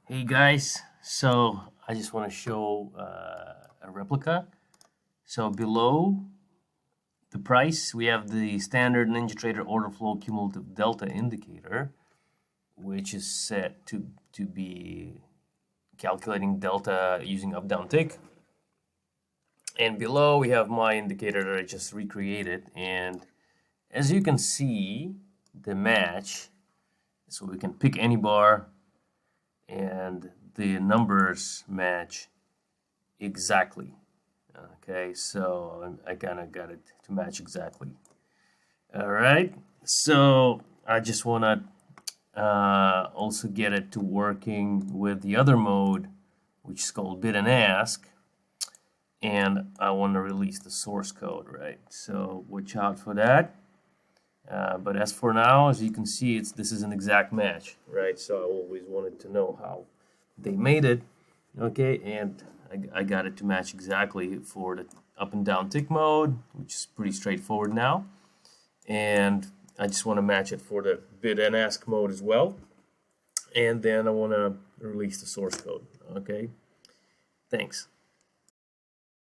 Hey guys, so I just want to show a replica. So below the price, we have the standard NinjaTrader OrderFlow Cumulative Delta Indicator, which is set to be calculating delta using up-down tick. And below we have my indicator that I just recreated. And as you can see, the match, so we can pick any bar and the numbers match exactly. Okay, so I kind of got it to match exactly. All right, so I just want to also get it to working with the other mode, which is called bid and ask, and I want to release the source code, right? So watch out for that. But as for now, as you can see, this is an exact match, right? So I always wanted to know how they made it, okay? And I got it to match exactly for the up and down tick mode, which is pretty straightforward now. And I just want to match it for the bid and ask mode as well. And then I want to release the source code, okay? Thanks.